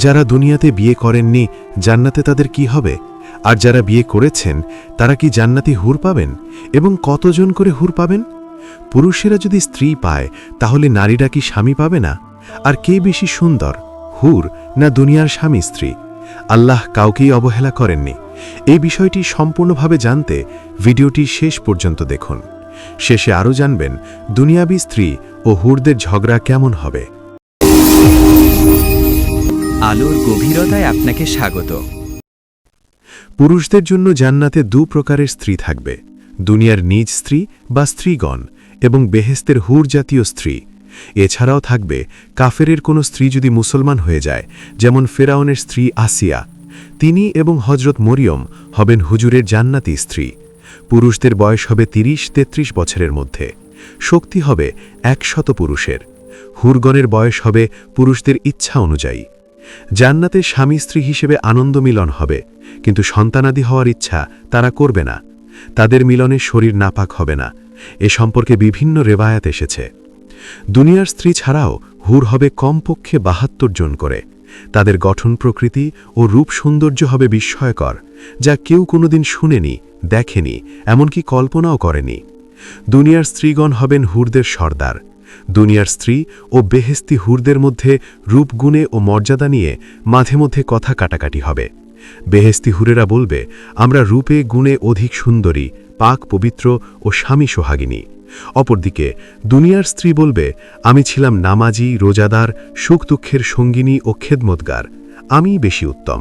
যারা দুনিয়াতে বিয়ে করেননি জান্নাতে তাদের কি হবে, আর যারা বিয়ে করেছেন তারা কি জান্নাতি হুর পাবেন, এবং কতজন করে হুর পাবেন? পুরুষেরা যদি স্ত্রী পায় তাহলে নারীরা কি স্বামী পাবে না? আর কে বেশি সুন্দর, হুর না দুনিয়ার স্বামী স্ত্রী? আল্লাহ কাউকেই অবহেলা করেননি। এই বিষয়টি সম্পূর্ণভাবে জানতে ভিডিওটি শেষ পর্যন্ত দেখুন। শেষে আরও জানবেন দুনিয়াবী স্ত্রী ও হুরদের ঝগড়া কেমন হবে। আলোর গভীরতায় আপনাকে স্বাগত। পুরুষদের জন্য জান্নাতে দু প্রকারের স্ত্রী থাকবে, দুনিয়ার নিজ স্ত্রী বা স্ত্রীগণ এবং বেহেস্তের হুর জাতীয় স্ত্রী। এছাড়াও থাকবে কাফেরের কোনো স্ত্রী যদি মুসলমান হয়ে যায়, যেমন ফেরাউনের স্ত্রী আসিয়া। তিনি এবং হজরত মরিয়ম হবেন হুজুরের জান্নাতি স্ত্রী। পুরুষদের বয়স হবে ৩০-৩৩ বছরের মধ্যে। শক্তি হবে ১০০ পুরুষের। হুরগণের বয়স হবে পুরুষদের ইচ্ছা অনুযায়ী। জান্নাতে স্বামী স্ত্রী হিসেবে আনন্দ মিলন হবে, কিন্তু সন্তানাদি হওয়ার ইচ্ছা তারা করবে না। তাদের মিলনে শরীর নাপাক হবে না। এ সম্পর্কে বিভিন্ন রেবায়াত এসেছে। দুনিয়ার স্ত্রী ছাড়াও হুর হবে কমপক্ষে ৭২ জন করে। তাদের গঠন প্রকৃতি ও রূপ সৌন্দর্য হবে বিস্ময়কর, যা কেউ কোনোদিন শুনেনি, দেখেনি, এমনকি কল্পনাও করেনি। দুনিয়ার স্ত্রীগণ হবেন হুরদের সর্দার। দুনিয়ার স্ত্রী ও বেহেস্তি হুরদের মধ্যে রূপগুণে ও মর্যাদা নিয়ে মাঝে মধ্যে কথা কাটাকাটি হবে। বেহেস্তি হুরেরা বলবে, আমরা রূপে গুণে অধিক সুন্দরী, পাক পবিত্র ও স্বামী সোহাগিনী। অপরদিকে দুনিয়ার স্ত্রী বলবে, আমি ছিলাম নামাজি, রোজাদার, সুখ দুঃখের সঙ্গিনী ও খেদমতগার, আমিই বেশি উত্তম।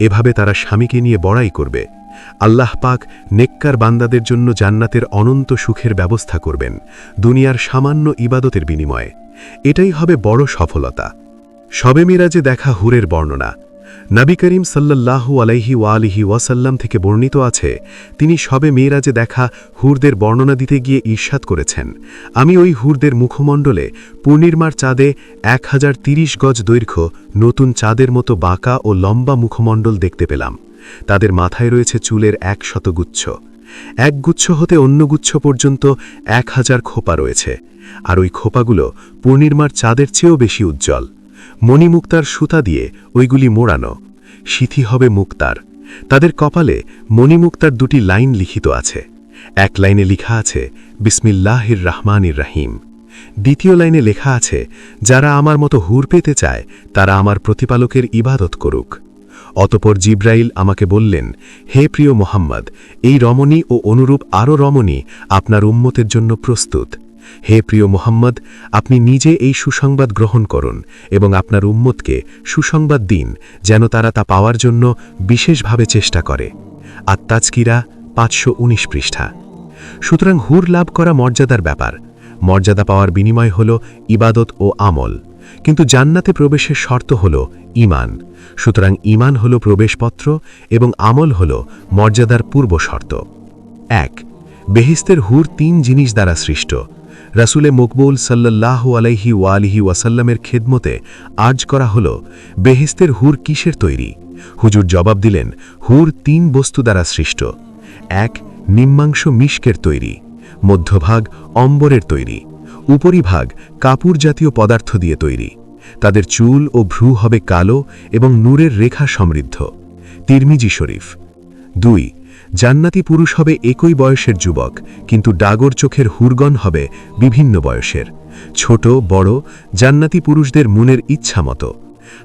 এভাবে তারা স্বামীকে নিয়ে বড়াই করবে। আল্লাহ পাক নেককার বান্দাদের জন্য জান্নাতের অনন্ত সুখের ব্যবস্থা করবেন দুনিয়ার সামান্য ইবাদতের বিনিময়ে। এটাই হবে বড় সফলতা। শবে মিরাজে দেখা হুরের বর্ণনা। নবী করিম সাল্লাল্লাহু আলাইহি ওয়ালিহি ওয়াসাল্লাম থেকে বর্ণিত আছে, তিনি শবে মিরাজে দেখা হুরদের বর্ণনা দিতে গিয়ে ইরশাদ করেছেন, আমি ওই হুরদের মুখমণ্ডলে পূর্ণিমার চাঁদে 1030 গজ দৈর্ঘ্য নতুন চাঁদের মতো বাঁকা ও লম্বা মুখমণ্ডল দেখতে পেলাম। তাদের মাথায় রয়েছে চুলের 100 গুচ্ছ। এক গুচ্ছ হতে অন্য গুচ্ছ পর্যন্ত 1000 খোপা রয়েছে, আর ওই খোপাগুলো পূর্ণিমার চাঁদের চেয়েও বেশি উজ্জ্বল। মণিমুক্তার সুতা দিয়ে ওইগুলি মোড়ানো। সিথি হবে মুক্তার। তাদের কপালে মণিমুক্তার 2টি লাইন লিখিত আছে। এক লাইনে লেখা আছে, বিসমিল্লাহির রহমানির রহিম। দ্বিতীয় লাইনে লেখা আছে, যারা আমার মতো হুর পেতে চায় তারা আমার প্রতিপালকের ইবাদত করুক। অতপর জিব্রাইল আমাকে বললেন, হে প্রিয় মোহাম্মদ, এই রমণী ও অনুরূপ আরও রমণী আপনার উম্মতের জন্য প্রস্তুত। হে প্রিয় মোহাম্মদ, আপনি নিজে এই সুসংবাদ গ্রহণ করুন এবং আপনার উম্মতকে সুসংবাদ দিন, যেন তারা তা পাওয়ার জন্য বিশেষভাবে চেষ্টা করে। আত-তাজকিরা 519 পৃষ্ঠা। সুতরাং হুর লাভ করা মর্যাদার ব্যাপার। মর্যাদা পাওয়ার বিনিময় হল ইবাদত ও আমল, কিন্তু জান্নাতে প্রবেশের শর্ত হল ঈমান। সুতরাং ঈমান হল প্রবেশপত্র এবং আমল হল মর্যাদার পূর্ব শর্ত। 1. বেহেস্তের হুর 3 জিনিস দ্বারা সৃষ্ট। রাসূলে মকবুল সাল্লাল্লাহু আলাইহি ওয়ালিহি ওয়াসাল্লামের খেদমতে আর্জ করা হল, বেহেস্তের হুর কিসের তৈরি? হুজুর জবাব দিলেন, হুর 3 বস্তু দ্বারা সৃষ্ট। 1. নিম্নাংশ মিশকের তৈরি, মধ্যভাগ অম্বরের তৈরি, উপরিভাগ কাপুর জাতীয় পদার্থ দিয়ে তৈরি। তাদের চুল ও ভ্রু হবে কালো এবং নূরের রেখা সমৃদ্ধ। তিরমিজি শরীফ। 2. জান্নাতি পুরুষ হবে একই বয়সের যুবক, কিন্তু ডাগর চোখের হুরগণ হবে বিভিন্ন বয়সের। ছোট বড় জান্নাতি পুরুষদের মনের ইচ্ছা মতো।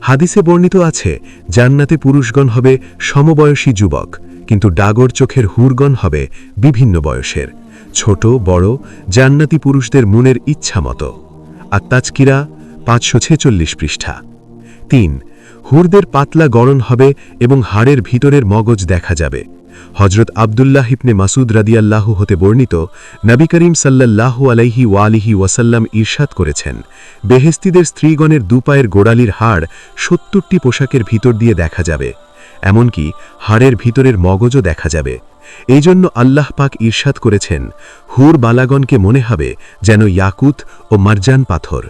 হাদিসে বর্ণিত আছে, জান্নাতে পুরুষগণ হবে সমবয়সী যুবক, কিন্তু ডাগর চোখের হুরগণ হবে বিভিন্ন বয়সের। ছোট বড় জান্নাতি পুরুষদের মনের ইচ্ছা মতো। আত-তাজকিরা 546 পৃষ্ঠা। 3. হুরদের পাতলা গড়ন হবে এবং হাড়ের ভিতরের মগজ দেখা যাবে। হজরত আবদুল্লাহ ইবনে মাসুদ রাদিয়াল্লাহু হতে বর্ণিত, নবী করিম সাল্লাল্লাহু আলাইহি ওয়ালিহি ওয়াসাল্লাম ইরশাদ করেছেন, বেহেস্তিদের স্ত্রীগণের দুপায়ের গোড়ালির হাড় 70টি পোশাকের ভিতর দিয়ে দেখা যাবে, এমনকি হাড়ের ভিতরের মগজও দেখা যাবে। এই জন্য আল্লাহ পাক ইরশাদ করেছেন, হুর বালাগণকে মনে হবে যেন ইয়াকুত ও মারজান পাথর।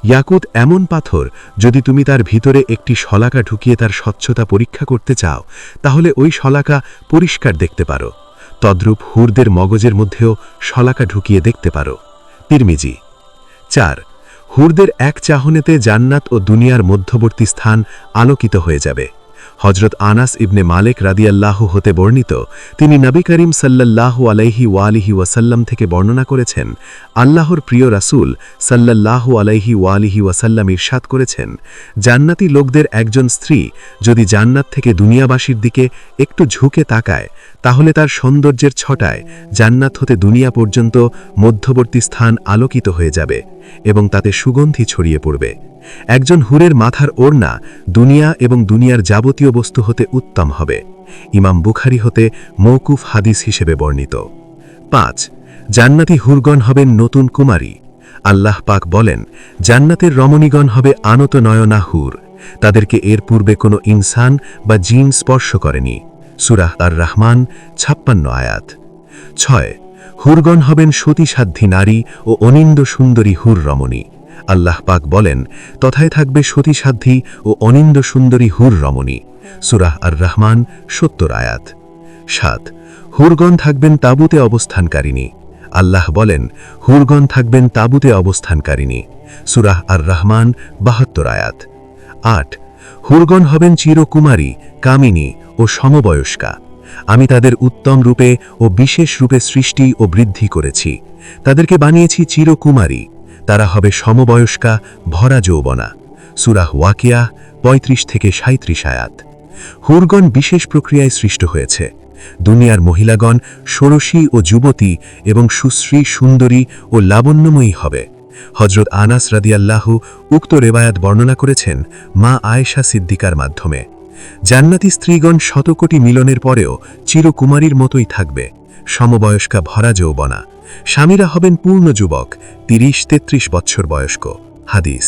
ইয়াকুত এমন পাথর, যদি তুমি তার ভিতরে একটি শলাকা ঢুকিয়ে তার স্বচ্ছতা পরীক্ষা করতে চাও, তাহলে ওই শলাকা পরিষ্কার দেখতে পারো। তদ্রূপ হুরদের মগজের মধ্যেও শলাকা ঢুকিয়ে দেখতে পারো। তিরমিজি। 4. হুরদের এক চাহনেতে জান্নাত ও দুনিয়ার মধ্যবর্তী স্থান আলোকিত হয়ে যাবে। হজরত আনাস ইবনে মালিক রাদিয়াল্লাহু হতে বর্ণিত, তিনি নবী করিম সাল্লাল্লাহু আলাইহি ওয়ালিহি ওয়াসাল্লাম থেকে বর্ণনা করেছেন, আল্লাহর প্রিয় রাসূল সাল্লাল্লাহু আলাইহি ওয়ালিহি ওয়াসাল্লাম ইরশাদ করেছেন, জান্নাতি লোকদের একজন স্ত্রী যদি জান্নাত থেকে দুনিয়াবাসীর দিকে একটু ঝুঁকে তাকায়, তাহলে তার সৌন্দর্যের ছটায় জান্নাত হতে দুনিয়া পর্যন্ত মধ্যবর্তী স্থান আলোকিত হয়ে যাবে এবং তাতে সুগন্ধি ছড়িয়ে পড়বে। একজন হুরের মাথার ওড়না দুনিয়া এবং দুনিয়ার যাবতীয় বস্তু হতে উত্তম হবে। ইমাম বুখারী হতে মওকুফ হাদিস হিসেবে বর্ণিত। 5. জান্নাতি হুরগণ হবেন নতুন কুমারী। আল্লাহ পাক বলেন, জান্নাতের রমণীগণ হবে আনত নয়না হুর, তাদেরকে এর পূর্বে কোনো ইনসান বা জিন স্পর্শ করেনি। সূরা আর রহমান 56 আয়াত। 6. হুরগণ হবেন সতীসাধ্যী নারী ও অনিন্দ সুন্দরী হুর রমণী। আল্লাহ পাক বলেন, তথায় থাকবে সতীসাধ্যী ও অনিন্দ সুন্দরী হুর রমণী। সূরা আর রহমান 70 আয়াত। 7. হুরগণ থাকবেন তাঁবুতে অবস্থানকারিণী। আল্লাহ বলেন, হুরগণ থাকবেন তাঁবুতে অবস্থানকারিণী। সূরা আর রহমান 72 আয়াত। 8. হুরগণ হবেন চিরকুমারী, কামিনী ও সমবয়স্কা। আমি তাদের উত্তম রূপে ও বিশেষ রূপে সৃষ্টি ও বৃদ্ধি করেছি। তাদেরকে বানিয়েছি চিরকুমারী। তারা হবে সমবয়স্কা, ভরা যৌবনা। সূরা ওয়াকিয়া 35-37 আয়াত। হুরগণ বিশেষ প্রক্রিয়ায় সৃষ্ট হয়েছে। দুনিয়ার মহিলাগণ ষোড়শী ও যুবতী এবং সুশ্রী, সুন্দরী ও লাবণ্যময়ী হবে। হজরত আনাস রাদিয়াল্লাহু উক্ত রেওয়ায়াত বর্ণনা করেছেন মা আয়েশা সিদ্দিকার মাধ্যমে। জান্নাতি স্ত্রীগণ শতকোটি মিলনের পরেও চিরকুমারীর মতোই থাকবে, সমবয়স্কা, ভরা যৌবনা। স্বামীরা হবেন পূর্ণ যুবক, 30-33 বছর বয়স্ক। হাদিস।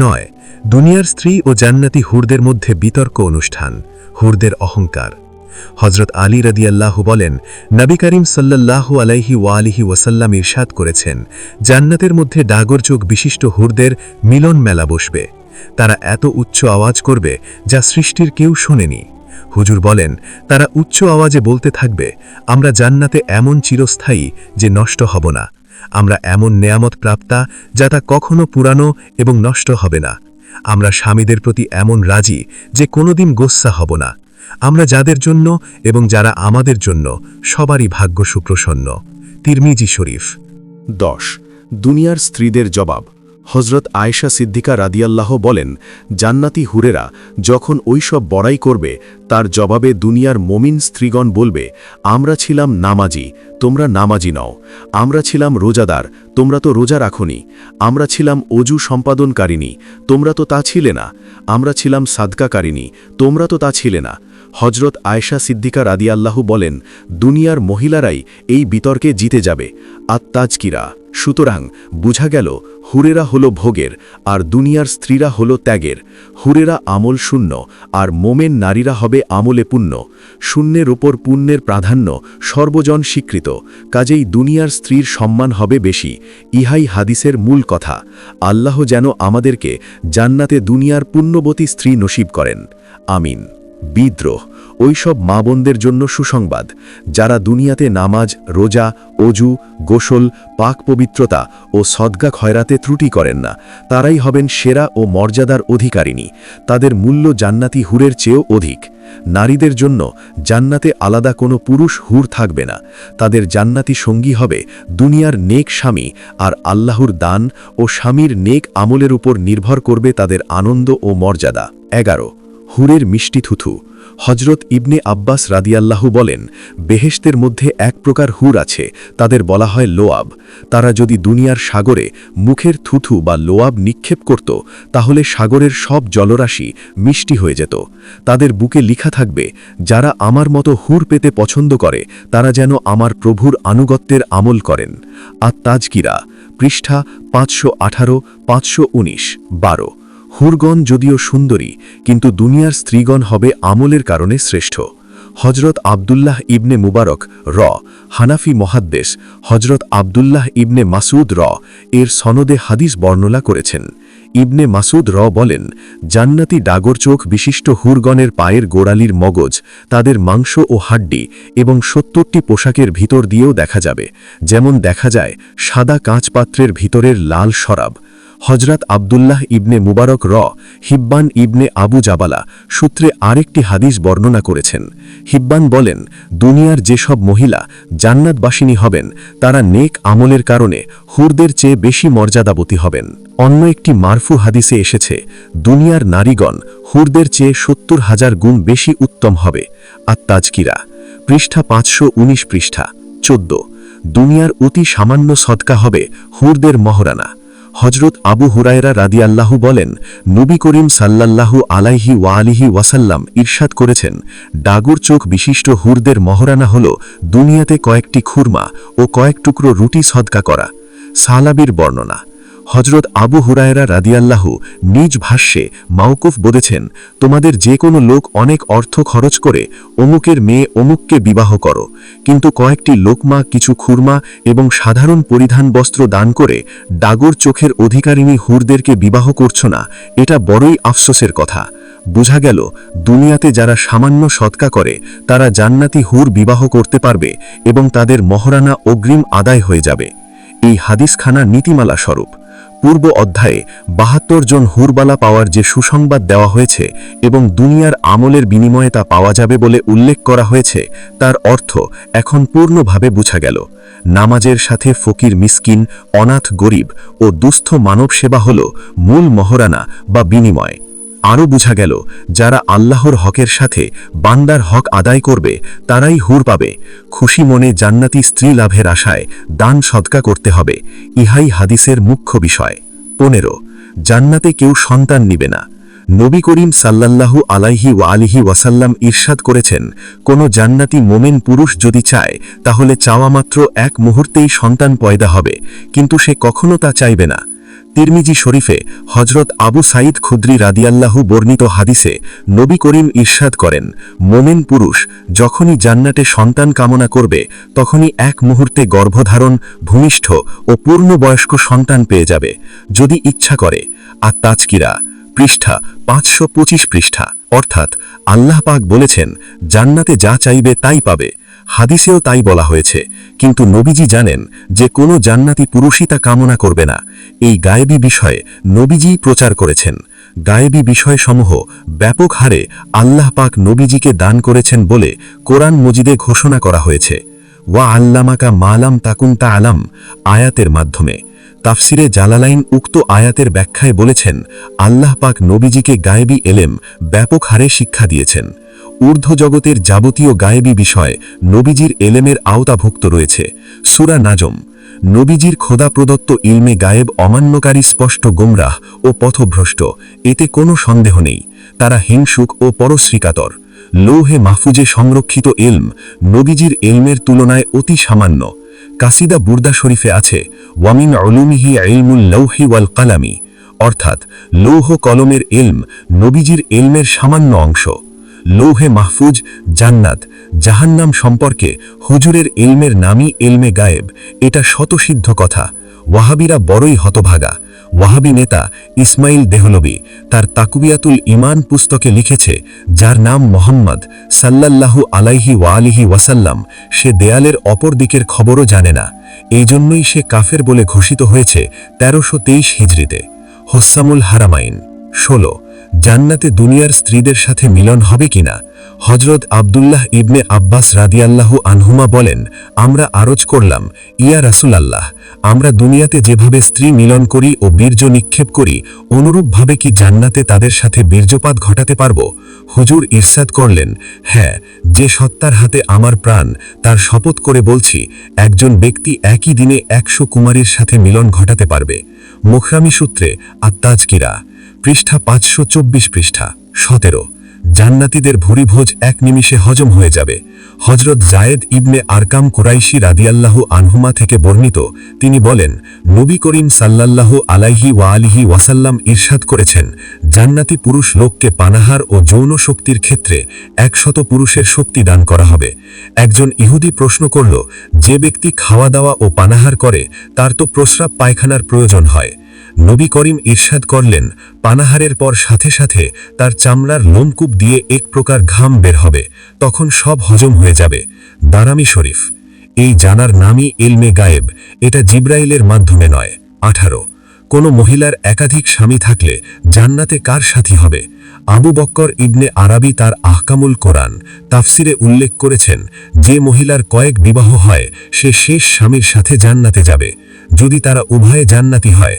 9. দুনিয়ার স্ত্রী ও জান্নাতি হুরদের মধ্যে বিতর্ক অনুষ্ঠান। হুরদের অহংকার। হজরত আলী রাদিয়াল্লাহু বলেন, নবী করিম সাল্লাল্লাহু আলাইহি ওয়ালিহি ওয়াসাল্লাম ইরশাদ করেছেন, জান্নাতের মধ্যে ডাগর চোখ বিশিষ্ট হুরদের মিলন মেলা বসবে। তারা এত উচ্চ আওয়াজ করবে যা সৃষ্টির কেউ শোনেনি। হুজুর বলেন, তারা উচ্চ আওয়াজে বলতে থাকবে, আমরা জান্নাতে এমন চিরস্থায়ী যে নষ্ট হব না। আমরা এমন নেয়ামত প্রাপ্তা যা তা কখনো পুরানো এবং নষ্ট হবে না। আমরা স্বামীদের প্রতি এমন রাজি যে কোনোদিন গোস্সা হব না। আমরা যাদের জন্য এবং যারা আমাদের জন্য সবারই ভাগ্য সুপ্রসন্ন। তিরমিজি শরীফ। 10. দুনিয়ার স্ত্রীদের জবাব। হজরত আয়েশা সিদ্দিকা রাদিয়াল্লাহ বলেন, জান্নাতি হুরেরা যখন ওইসব বড়াই করবে, তার জবাবে দুনিয়ার মমিন স্ত্রীগণ বলবে, আমরা ছিলাম নামাজি, তোমরা নামাজি নও। আমরা ছিলাম রোজাদার, তোমরা তো রোজা রাখোনি। আমরা ছিলাম অজু সম্পাদনকারিণী, তোমরা তো তা ছিলে না। আমরা ছিলাম সাদকাকারিণী, তোমরা তো তা ছিলে না। হজরত আয়েশা সিদ্দিকা রাদিয়াল্লাহু বলেন, দুনিয়ার মহিলারাই এই বিতর্কে জিতে যাবে। আত্মাজকিরা। সুতরাং বুঝা গেল, হুরেরা হলো ভোগের আর দুনিয়ার স্ত্রীরা হলো ত্যাগের। হুরেরা আমল শূন্য আর মোমেন নারীরা হবে আমলে পুণ্য। শূন্যের ওপর পুণ্যের প্রাধান্য সর্বজন স্বীকৃত, কাজেই দুনিয়ার স্ত্রীর সম্মান হবে বেশি। ইহাই হাদিসের মূল কথা। আল্লাহ যেন আমাদেরকে জান্নাতে দুনিয়ার পুণ্যবতী স্ত্রী নসিব করেন। আমিন। বিদ্রোহ। ওইসব মা বোনদের জন্য সুসংবাদ, যারা দুনিয়াতে নামাজ, রোজা, অজু, গোসল, পাক পবিত্রতা ও সদকা খয়রাতে ত্রুটি করেন না। তারাই হবেন সেরা ও মর্যাদার অধিকারিণী। তাদের মূল্য জান্নাতি হুরের চেয়েও অধিক। নারীদের জন্য জান্নাতে আলাদা কোনো পুরুষ হুর থাকবে না। তাদের জান্নাতি সঙ্গী হবে দুনিয়ার নেক স্বামী, আর আল্লাহর দান ও স্বামীর নেক আমলের উপর নির্ভর করবে তাদের আনন্দ ও মর্যাদা। 11. হুরের মিষ্টি থুথু। হজরত ইবনে আব্বাস রাদিয়াল্লাহু বলেন, বেহেশতের মধ্যে এক প্রকার হুর আছে, তাদের বলা হয় লোয়াব। তারা যদি দুনিয়ার সাগরে মুখের থুথু বা লোয়াব নিক্ষেপ করত, তাহলে সাগরের সব জলরাশি মিষ্টি হয়ে যেত। তাদের বুকে লিখা থাকবে, যারা আমার মতো হুর পেতে পছন্দ করে তারা যেন আমার প্রভুর আনুগত্যের আমল করেন। আত-তাজকিরা। পৃষ্ঠা 518-519। 12. হুরগণ যদিও সুন্দরী, কিন্তু দুনিয়ার স্ত্রীগণ হবে আমলের কারণে শ্রেষ্ঠ। হজরত আবদুল্লাহ ইবনে মুবারক হানাফি মহাদ্দেশ হজরত আবদুল্লাহ ইবনে মাসুদ এর সনদে হাদিস বর্ণনা করেছেন। ইবনে মাসুদ বলেন, জান্নাতি ডাগর চোখ বিশিষ্ট হুরগণের পায়ের গোড়ালির মগজ, তাদের মাংস ও হাড্ডি এবং 70টি পোশাকের ভিতর দিয়েও দেখা যাবে, যেমন দেখা যায় সাদা কাঁচপাত্রের ভিতরের লাল শরাব। হজরত আবদুল্লাহ ইবনে মুবারক হিব্বান ইবনে আবু জাবালা সূত্রে আরেকটি হাদিস বর্ণনা করেছেন। হিব্বান বলেন, দুনিয়ার যেসব মহিলা জান্নাতবাসিনী হবেন তারা নেক আমলের কারণে হুরদের চেয়ে বেশি মর্যাদাবতী হবেন। অন্য একটি মারফু হাদিসে এসেছে, দুনিয়ার নারীগণ হুরদের চেয়ে ৭০,০০০ গুণ বেশি উত্তম হবে। আত-তাজকিরা পৃষ্ঠা ৫১৯ পৃষ্ঠা ১৪। দুনিয়ার অতি সামান্য সদকা হবে হুরদের মহরানা। হজরত আবু হুরায়রা রাদিয়াল্লাহু বলেন, নবী করিম সাল্লাল্লাহু আলাইহি ওয়ালিহি ওয়াসাল্লাম ইরশাদ করেছেন, ডাগর চোখ বিশিষ্ট হুরদের মহরানা হল দুনিয়াতে কয়েকটি খুরমা ও কয়েক টুকরো রুটি সদকা করা। সালাবির বর্ণনা। হজরত আবু হুরায়রা রাদিয়াল্লাহু নিজ ভাষ্যে মাওকুফ বলেছেন, তোমাদের যে কোনো লোক অনেক অর্থ খরচ করে অমুকের মেয়ে অমুককে বিবাহ করো, কিন্তু কয়েকটি লোকমা, কিছু খুরমা এবং সাধারণ পরিধান বস্ত্র দান করে ডাগর চোখের অধিকারিণী হুরদেরকে বিবাহ করছ না, এটা বড়ই আফসোসের কথা। বোঝা গেল, দুনিয়াতে যারা সামান্য সৎকা করে তারা জান্নাতি হুর বিবাহ করতে পারবে এবং তাদের মহরানা অগ্রিম আদায় হয়ে যাবে। এই হাদিসখানা নীতিমালা স্বরূপ। পূর্ব অধ্যায়ে ৭২ জন হুরবালা পাওয়ার যে সুসংবাদ দেওয়া হয়েছে এবং দুনিয়ার আমলের বিনিময়ে তা পাওয়া যাবে বলে উল্লেখ করা হয়েছে, তার অর্থ এখন পূর্ণভাবে বুঝা গেল। নামাজের সাথে ফকির, মিসকিন, অনাথ, গরিব ও দুস্থ মানব সেবা হল মূল মহরানা বা বিনিময়। আরও বুঝা গেল, যারা আল্লাহর হকের সাথে বান্দার হক আদায় করবে তারাই হুর পাবে। খুশি মনে জান্নাতি স্ত্রী লাভের আশায় দান সদকা করতে হবে, ইহাই হাদিসের মুখ্য বিষয়। ১৫। জান্নাতে কেউ সন্তান নিবে না। নবী করিম সাল্লাল্লাহু আলাইহি ওয়ালিহি ওয়াসাল্লাম ইরশাদ করেছেন, কোনো জান্নাতি মোমেন পুরুষ যদি চায় তাহলে চাওয়ামাত্র এক মুহূর্তেই সন্তান পয়দা হবে, কিন্তু সে কখনো তা চাইবে না। তিরমিজি শরীফে হজরত আবু সাঈদ খুদরি রাদিয়াল্লাহু বর্ণিত হাদিসে নবী করিম ইরশাদ করেন, মোমেন পুরুষ যখনই জান্নাতে সন্তান কামনা করবে তখনই এক মুহূর্তে গর্ভধারণ, ভূমিষ্ঠ ও পূর্ণবয়স্ক সন্তান পেয়ে যাবে, যদি ইচ্ছা করে। আত-তাজকিরা পৃষ্ঠা ৫২৫ পৃষ্ঠা। অর্থাৎ আল্লাহ পাক বলেছেন, জান্নাতে যা চাইবে তাই পাবে। হাদিসেও তাই বলা হয়েছে, কিন্তু নবীজি জানেন যে কোনো জান্নাতি পুরুষই তা কামনা করবে না। এই গায়েবী বিষয়ে নবীজিই প্রচার করেছেন। গায়েবী বিষয়সমূহ ব্যাপক হারে আল্লাহ পাক নবীজিকে দান করেছেন বলে কোরআন মজিদে ঘোষণা করা হয়েছে। ওয়া আল্লামাকা মালাম তাকুন তা'লাম আয়াতের মাধ্যমে। তাফসিরে জালালাইন উক্ত আয়াতের ব্যাখ্যায় বলেছেন, আল্লাহ পাক নবীজিকে গায়েবী এলেম ব্যাপক হারে শিক্ষা দিয়েছেন। ঊর্ধ্ব জগতের যাবতীয় গায়েবী বিষয় নবীজির এলেমের আওতাভুক্ত রয়েছে। সূরা নাজম। নবীজির খোদা প্রদত্ত ইলমে গায়েব অমান্যকারী স্পষ্ট গোমরাহ ও পথভ্রষ্ট, এতে কোনো সন্দেহ নেই। তারা হিংসুক ও পরশ্রীকাতর। লৌহে মাহফুজে সংরক্ষিত ইলম নবীজির ইলমের তুলনায় অতি সামান্য। কাসিদা বুরদা শরীফে আছে, ওয়ামিন উলুমিহি ইলমুল লৌহি ওয়াল কালামি, অর্থাৎ লৌহ কলমের ইলম নবীজির ইলমের সামান্য অংশ। লৌহে মাহফুজ, জান্নাত, জাহান্নাম সম্পর্কে হুজুরের ইলমের নামই ইলমে গায়েব, এটা শতসিদ্ধ কথা। ওয়াহাবিরা বড়ই হতভাগা। ওয়াহাবি নেতা ইসমাইল দেহলভি তার তাকবিয়াতুল ইমান পুস্তকে লিখেছে, যার নাম মোহাম্মদ সাল্লাল্লাহু আলাইহি ওয়ালিহি ওয়াসাল্লাম, সে দেয়ালের অপর দিকের খবরও জানে না, এই জন্যই সে কাফের বলে ঘোষিত হয়েছে ১৩২৩ হিজরিতে। হোসামুল হারামাইন। ১৬। জান্নাতে দুনিয়ার স্ত্রীদের সাথে মিলন হবে কিনা? হজরত আবদুল্লাহ ইবনে আব্বাস রাদিয়াল্লাহু আনহুমা বলেন, আমরা আরজ করলাম, ইয়া রাসূলাল্লাহ, আমরা দুনিয়াতে যেভাবে স্ত্রী মিলন করি ও বীর্য নিক্ষেপ করি অনুরূপভাবে কি জান্নাতে তাদের সাথে বীর্যপাত ঘটাতে পারব? হুজুর ইরশাদ করলেন, হ্যাঁ, যে সত্তার হাতে আমার প্রাণ তার শপথ করে বলছি, একজন ব্যক্তি একই দিনে ১০০ কুমারীর সাথে মিলন ঘটাতে পারবে। মুখরামি সূত্রে আত-তাজকিরা পৃষ্ঠা ৫২৪ পৃষ্ঠা। ১৭। জান্নাতীদের ভুরিভোজ এক নিমিষে হজম হয়ে যাবে। হজরত জায়েদ ইবনে আরকাম কুরাইশি রাদিয়াল্লাহু আনহুমা থেকে বর্ণিত, তিনি বলেন, নবী করিম সাল্লাল্লাহু আলাইহি ওয়ালিহি ওয়াসাল্লাম ইরশাদ করেছেন, জান্নাতি পুরুষ লোককে পানাহার ও যৌন শক্তির ক্ষেত্রে ১০০ পুরুষের শক্তি দান করা হবে। একজন ইহুদি প্রশ্ন করল, যে ব্যক্তি খাওয়া দাওয়া ও পানাহার করে তার তো প্রস্রাব পায়খানার প্রয়োজন হয়। নবী করিম ইরশাদ করলেন, পানাহারের পর সাথে সাথে তার চামড়ার লোমকূপ দিয়ে এক প্রকার ঘাম বের হবে, তখন সব হজম হয়ে যাবে। দারামি শরীফ। এই জানার নামই ইলমে গায়েব, এটা জিব্রাইলের মাধ্যমে নয়। ১৮। কোনো মহিলার একাধিক স্বামী থাকলে জান্নাতে কার সাথী হবে? আবু বক্কর ইবনে আরাবি তার আহকামুল কোরআন তাফসিরে উল্লেখ করেছেন, যে মহিলার কয়েক বিবাহ হয় সে শেষ স্বামীর সাথে জান্নাতে যাবে, যদি তারা উভয়ে জান্নাতি হয়।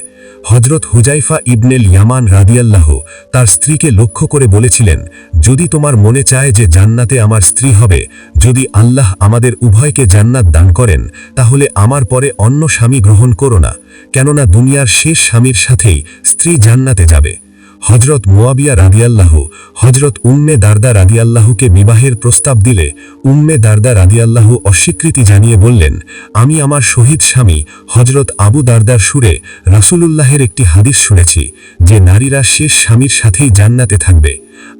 হজরত হুজাইফা ইবনেল ইয়ামান রাদিয়াল্লাহু তার স্ত্রীকে লক্ষ্য করে বলেছিলেন, যদি তোমার মনে চায় যে জান্নাতে আমার স্ত্রী হবে, যদি আল্লাহ আমাদের উভয়কে জান্নাত দান করেন, তাহলে আমার পরে অন্য স্বামী গ্রহণ করো না, কেননা দুনিয়ার শেষ স্বামীর সাথেই স্ত্রী জান্নাতে যাবে। হজরত মুয়াবিয়া রাদিয়াল্লাহু হজরত উম্মে দারদা রাদিয়াল্লাহুকে বিবাহের প্রস্তাব দিলে উম্মে দারদা রাদিয়াল্লাহু অস্বীকৃতি জানিয়ে বললেন, আমি আমার শহীদ স্বামী হজরত আবু দারদার সুরে রাসূলুল্লাহের একটি হাদিস শুনেছি যে নারীরা শেষ স্বামীর সাথেই জান্নাতে থাকবে।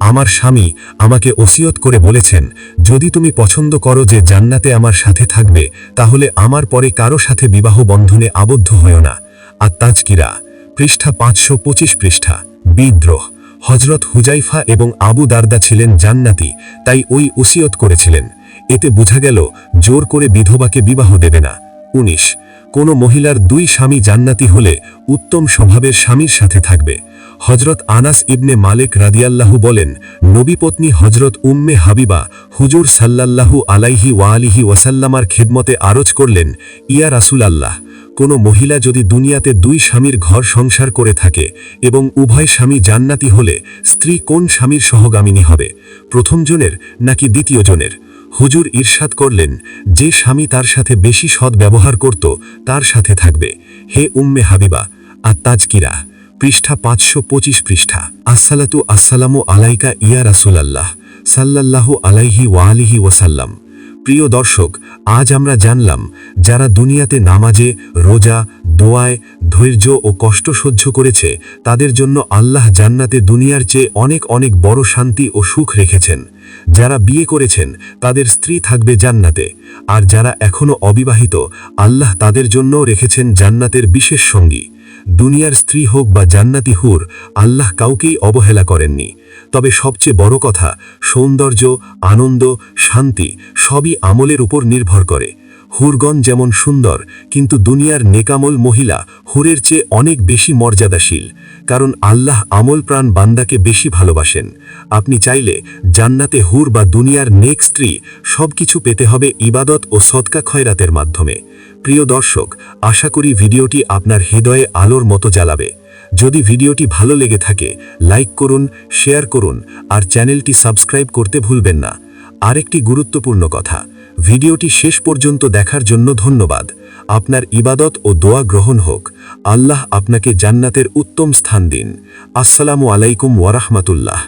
আমার স্বামী আমাকে ওসিয়ত করে বলেছেন, যদি তুমি পছন্দ করো যে জান্নাতে আমার সাথে থাকবে, তাহলে আমার পরে কারো সাথে বিবাহ বন্ধনে আবদ্ধ হয়ো না। আত-তাজকিরা পৃষ্ঠা 525 পৃষ্ঠা। বিদ্রোহ। হজরত হুজাইফা এবং আবু দারদা ছিলেন জান্নাতি, তাই ওই ওসিয়ত করেছিলেন। এতে বোঝা গেল জোর করে বিধবাকে বিবাহ দেবে না। 19 কোনো মহিলার 2 স্বামী জান্নাতি হলে উত্তম স্বভাবের স্বামীর সাথে থাকবে। হজরত আনাস ইবনে মালিক রাদিয়াল্লাহু বলেন, নবীপত্নী হজরত উম্মে হাবিবা হুজুর সাল্লাল্লাহু আলাইহি ওয়ালিহি ওয়াসাল্লামার খেদমতে আরজ করলেন, ইয়া রাসূলাল্লাহ, কোনো মহিলা যদি দুনিয়াতে 2 স্বামীর ঘর সংসার করে থাকে এবং উভয় স্বামী জান্নাতি হলে স্ত্রী কোন স্বামীর সহগামিনী হবে, প্রথম জনের নাকি দ্বিতীয় জনের? হুজুর ইরশাদ করলেন, যে স্বামী তার সাথে বেশি সৎ ব্যবহার করত তার সাথে থাকবে। হে উম্মে হাবিবা। আত-তাজকিরা পৃষ্ঠা 525 পৃষ্ঠা। আসসালাতু আসসালামু আলাইকা ইয়া রাসূলাল্লাহ সাল্লাল্লাহু আলাইহি ওয়ালিহি ওয়াসাল্লাম। প্রিয় দর্শক, আজ আমরা জানলাম যারা দুনিয়াতে নামাজে, রোজা, দোয়ায়, ধৈর্য ও কষ্ট সহ্য করেছে তাদের জন্য আল্লাহ জান্নাতে দুনিয়ার চেয়ে অনেক অনেক বড় শান্তি ও সুখ রেখেছেন। যারা বিয়ে করেছেন তাদের স্ত্রী থাকবে জান্নাতে, আর যারা এখনো অবিবাহিত আল্লাহ তাদের জন্যও রেখেছেন জান্নাতের বিশেষ সঙ্গী। দুনিয়ার স্ত্রী হোক বা জান্নাতি হুর, আল্লাহ কাউকেই অবহেলা করেননি। তবে সবচেয়ে বড় কথা, সৌন্দর্য, আনন্দ, শান্তি সবই আমলের উপর নির্ভর করে। হুরগণ যেমন সুন্দর, কিন্তু দুনিয়ার নেকামল মহিলা হুরের চেয়ে অনেক বেশি মর্যাদাশীল, কারণ আল্লাহ আমলপ্রাণ বান্দাকে বেশি ভালোবাসেন। আপনি চাইলে জান্নাতে হুর বা দুনিয়ার নেক স্ত্রী সবকিছু পেতে হবে ইবাদত ও সদকা খয়রাতের মাধ্যমে। প্রিয় দর্শক, আশা করি ভিডিওটি আপনার হৃদয়ে আলোর মতো জ্বালাবে। যদি ভিডিওটি ভালো লেগে থাকে লাইক করুন, শেয়ার করুন আর চ্যানেলটি সাবস্ক্রাইব করতে ভুলবেন না। আরেকটি গুরুত্বপূর্ণ কথা, ভিডিওটি শেষ পর্যন্ত দেখার জন্য ধন্যবাদ। আপনার ইবাদত ও দোয়া গ্রহণ হোক। আল্লাহ আপনাকে জান্নাতের উত্তম স্থান দিন। আসসালামু আলাইকুম ওয়া রাহমাতুল্লাহ।